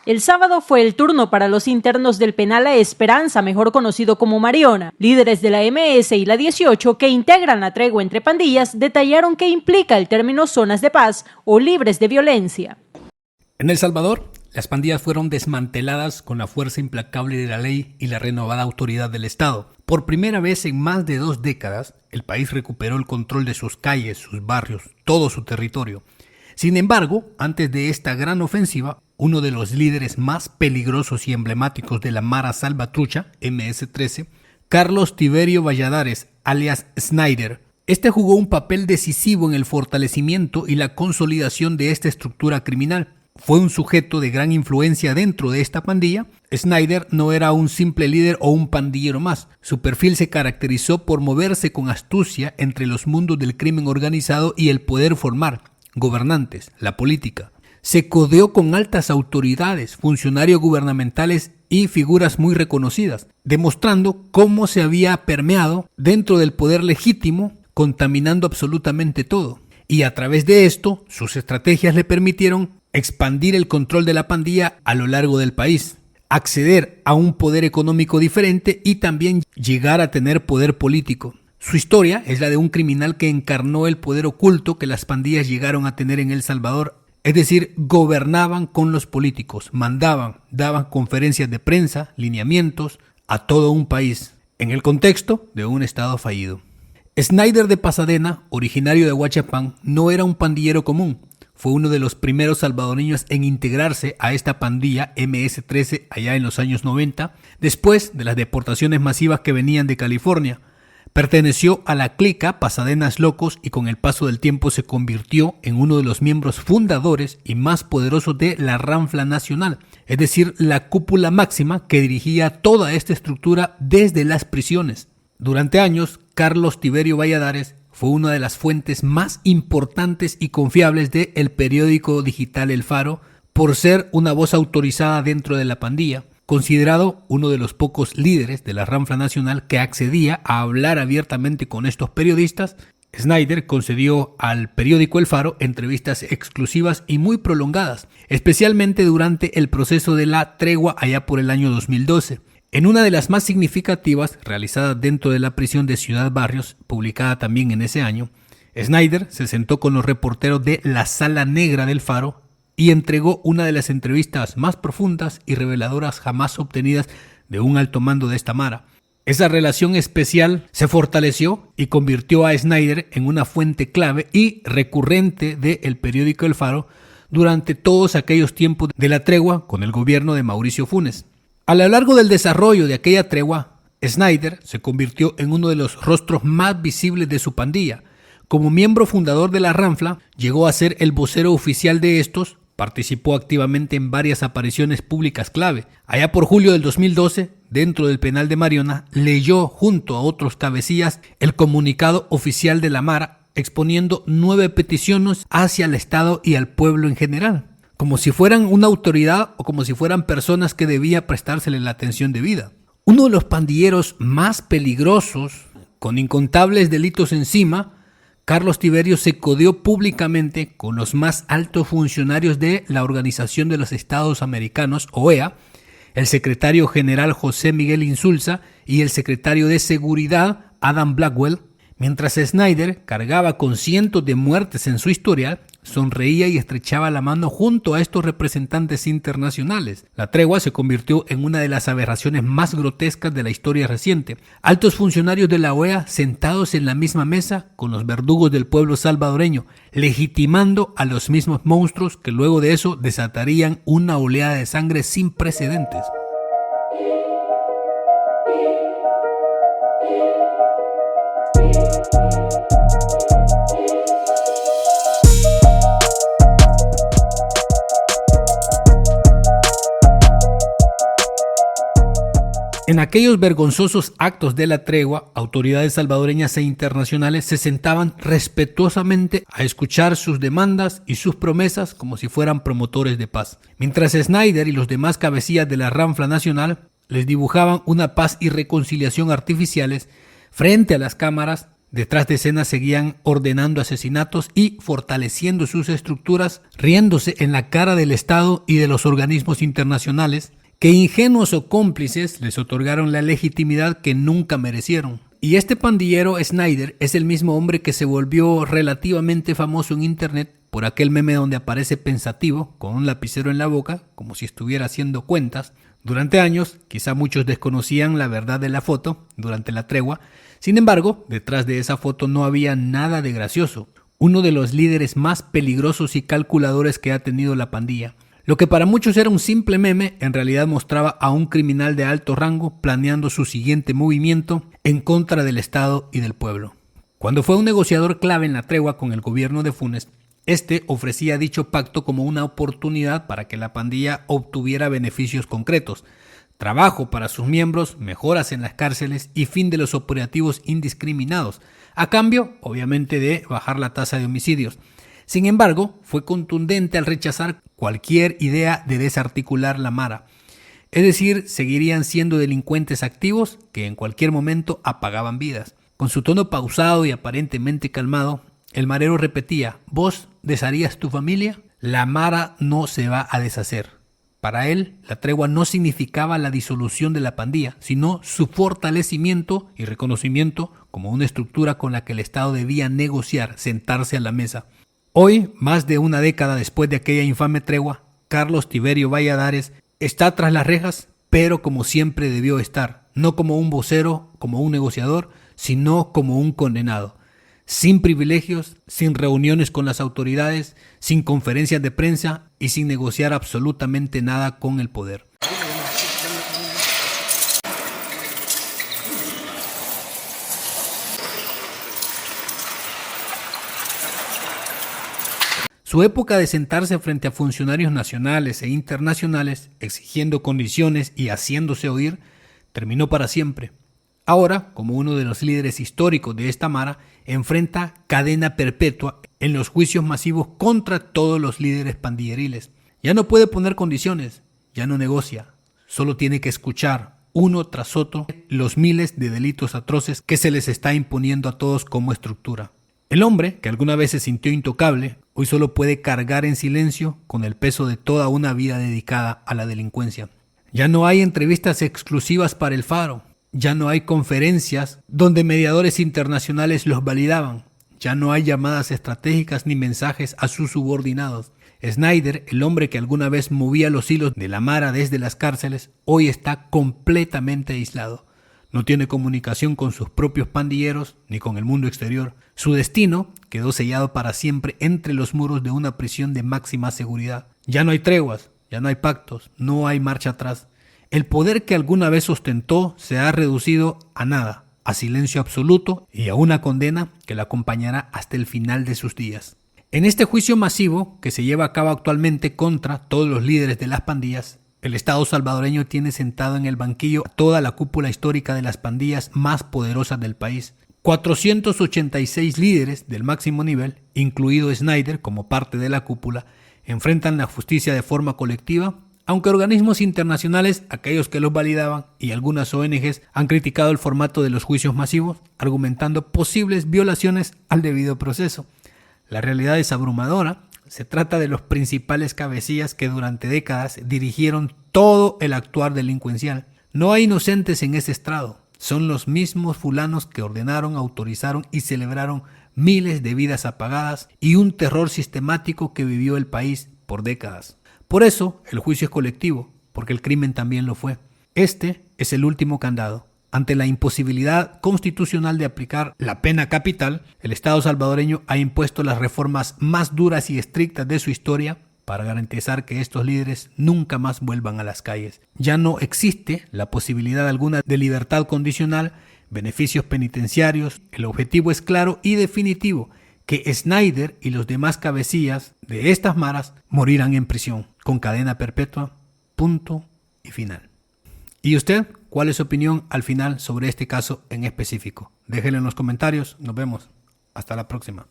El sábado fue el turno para los internos del penal La Esperanza, mejor conocido como Mariona. Líderes de la MS y la 18 que integran la tregua entre pandillas detallaron qué implica el término zonas de paz o libres de violencia. En El Salvador, las pandillas fueron desmanteladas con la fuerza implacable de la ley y la renovada autoridad del Estado. Por primera vez en más de 2 décadas, el país recuperó el control de sus calles, sus barrios, todo su territorio. Sin embargo, antes de esta gran ofensiva, uno de los líderes más peligrosos y emblemáticos de la Mara Salvatrucha, MS-13, Carlos Tiberio Valladares, alias Snyder. Este jugó un papel decisivo en el fortalecimiento y la consolidación de esta estructura criminal. Fue un sujeto de gran influencia dentro de esta pandilla. Snyder no era un simple líder o un pandillero más. Su perfil se caracterizó por moverse con astucia entre los mundos del crimen organizado y el poder formar gobernantes, la política. Se codeó con altas autoridades, funcionarios gubernamentales y figuras muy reconocidas, demostrando cómo se había permeado dentro del poder legítimo, contaminando absolutamente todo. Y a través de esto, sus estrategias le permitieron expandir el control de la pandilla a lo largo del país, acceder a un poder económico diferente y también llegar a tener poder político. Su historia es la de un criminal que encarnó el poder oculto que las pandillas llegaron a tener en El Salvador. Es decir, gobernaban con los políticos, mandaban, daban conferencias de prensa, lineamientos a todo un país, en el contexto de un estado fallido. Snyder de Pasadena, originario de Huachapán, no era un pandillero común. Fue uno de los primeros salvadoreños en integrarse a esta pandilla MS-13 allá en los años 90, después de las deportaciones masivas que venían de California. Perteneció a la clica Pasadenas Locos y con el paso del tiempo se convirtió en uno de los miembros fundadores y más poderosos de la Ranfla Nacional, es decir, la cúpula máxima que dirigía toda esta estructura desde las prisiones. Durante años, Carlos Tiberio Valladares fue una de las fuentes más importantes y confiables del periódico digital El Faro por ser una voz autorizada dentro de la pandilla. Considerado uno de los pocos líderes de la Ranfla Nacional que accedía a hablar abiertamente con estos periodistas, Snyder concedió al periódico El Faro entrevistas exclusivas y muy prolongadas, especialmente durante el proceso de la tregua allá por el año 2012. En una de las más significativas, realizada dentro de la prisión de Ciudad Barrios, publicada también en ese año, Snyder se sentó con los reporteros de La Sala Negra del Faro y entregó una de las entrevistas más profundas y reveladoras jamás obtenidas de un alto mando de esta Mara. Esa relación especial se fortaleció y convirtió a Snyder en una fuente clave y recurrente del periódico El Faro durante todos aquellos tiempos de la tregua con el gobierno de Mauricio Funes. A lo largo del desarrollo de aquella tregua, Snyder se convirtió en uno de los rostros más visibles de su pandilla. Como miembro fundador de la Ranfla, llegó a ser el vocero oficial de estos. Participó activamente en varias apariciones públicas clave. Allá por julio del 2012, dentro del penal de Mariona, leyó junto a otros cabecillas el comunicado oficial de la Mara, exponiendo 9 peticiones hacia el Estado y al pueblo en general, como si fueran una autoridad o como si fueran personas que debía prestársele la atención debida. Uno de los pandilleros más peligrosos, con incontables delitos encima, Carlos Tiberio se codeó públicamente con los más altos funcionarios de la Organización de los Estados Americanos, OEA, el secretario general José Miguel Insulza y el secretario de Seguridad Adam Blackwell. Mientras Snyder cargaba con cientos de muertes en su historial, sonreía y estrechaba la mano junto a estos representantes internacionales. La tregua se convirtió en una de las aberraciones más grotescas de la historia reciente. Altos funcionarios de la OEA sentados en la misma mesa con los verdugos del pueblo salvadoreño, legitimando a los mismos monstruos que luego de eso desatarían una oleada de sangre sin precedentes. En aquellos vergonzosos actos de la tregua, autoridades salvadoreñas e internacionales se sentaban respetuosamente a escuchar sus demandas y sus promesas como si fueran promotores de paz. Mientras Snyder y los demás cabecillas de la Ranfla Nacional les dibujaban una paz y reconciliación artificiales, frente a las cámaras Detrás de escena seguían ordenando asesinatos y fortaleciendo sus estructuras, riéndose en la cara del Estado y de los organismos internacionales, que ingenuos o cómplices les otorgaron la legitimidad que nunca merecieron. Y este pandillero Snyder es el mismo hombre que se volvió relativamente famoso en internet por aquel meme donde aparece pensativo, con un lapicero en la boca, como si estuviera haciendo cuentas. Durante años, quizá muchos desconocían la verdad de la foto durante la tregua. Sin embargo, detrás de esa foto no había nada de gracioso. Uno de los líderes más peligrosos y calculadores que ha tenido la pandilla. Lo que para muchos era un simple meme, en realidad mostraba a un criminal de alto rango planeando su siguiente movimiento en contra del Estado y del pueblo. Cuando fue un negociador clave en la tregua con el gobierno de Funes, este ofrecía dicho pacto como una oportunidad para que la pandilla obtuviera beneficios concretos, trabajo para sus miembros, mejoras en las cárceles y fin de los operativos indiscriminados, a cambio, obviamente, de bajar la tasa de homicidios. Sin embargo, fue contundente al rechazar cualquier idea de desarticular la Mara. Es decir, seguirían siendo delincuentes activos que en cualquier momento apagaban vidas. Con su tono pausado y aparentemente calmado, el marero repetía: ¿vos desharías tu familia? La Mara no se va a deshacer. Para él, la tregua no significaba la disolución de la pandilla, sino su fortalecimiento y reconocimiento como una estructura con la que el Estado debía negociar, sentarse a la mesa. Hoy, más de una década después de aquella infame tregua, Carlos Tiberio Valladares está tras las rejas, pero como siempre debió estar, no como un vocero, como un negociador, sino como un condenado. Sin privilegios, sin reuniones con las autoridades, sin conferencias de prensa y sin negociar absolutamente nada con el poder. Su época de sentarse frente a funcionarios nacionales e internacionales, exigiendo condiciones y haciéndose oír, terminó para siempre. Ahora, como uno de los líderes históricos de esta Mara, enfrenta cadena perpetua en los juicios masivos contra todos los líderes pandilleriles. Ya no puede poner condiciones, ya no negocia, solo tiene que escuchar uno tras otro los miles de delitos atroces que se les está imponiendo a todos como estructura. El hombre, que alguna vez se sintió intocable, hoy solo puede cargar en silencio con el peso de toda una vida dedicada a la delincuencia. Ya no hay entrevistas exclusivas para el Faro. Ya no hay conferencias donde mediadores internacionales los validaban. Ya no hay llamadas estratégicas ni mensajes a sus subordinados. Snyder, el hombre que alguna vez movía los hilos de la Mara desde las cárceles, hoy está completamente aislado. No tiene comunicación con sus propios pandilleros ni con el mundo exterior. Su destino quedó sellado para siempre entre los muros de una prisión de máxima seguridad. Ya no hay treguas, ya no hay pactos, no hay marcha atrás. El poder que alguna vez ostentó se ha reducido a nada, a silencio absoluto y a una condena que la acompañará hasta el final de sus días. En este juicio masivo que se lleva a cabo actualmente contra todos los líderes de las pandillas, el Estado salvadoreño tiene sentado en el banquillo a toda la cúpula histórica de las pandillas más poderosas del país. 486 líderes del máximo nivel, incluido Snyder como parte de la cúpula, enfrentan la justicia de forma colectiva, aunque organismos internacionales, aquellos que los validaban, y algunas ONGs han criticado el formato de los juicios masivos, argumentando posibles violaciones al debido proceso. La realidad es abrumadora. Se trata de los principales cabecillas que durante décadas dirigieron todo el actuar delincuencial. No hay inocentes en ese estrado. Son los mismos fulanos que ordenaron, autorizaron y celebraron miles de vidas apagadas y un terror sistemático que vivió el país por décadas. Por eso el juicio es colectivo, porque el crimen también lo fue. Este es el último candado. Ante la imposibilidad constitucional de aplicar la pena capital, el Estado salvadoreño ha impuesto las reformas más duras y estrictas de su historia para garantizar que estos líderes nunca más vuelvan a las calles. Ya no existe la posibilidad alguna de libertad condicional, beneficios penitenciarios. El objetivo es claro y definitivo: que Snyder y los demás cabecillas de estas maras morirán en prisión, con cadena perpetua, punto y final. ¿Y usted? ¿Cuál es su opinión al final sobre este caso en específico? Déjenlo en los comentarios. Nos vemos. Hasta la próxima.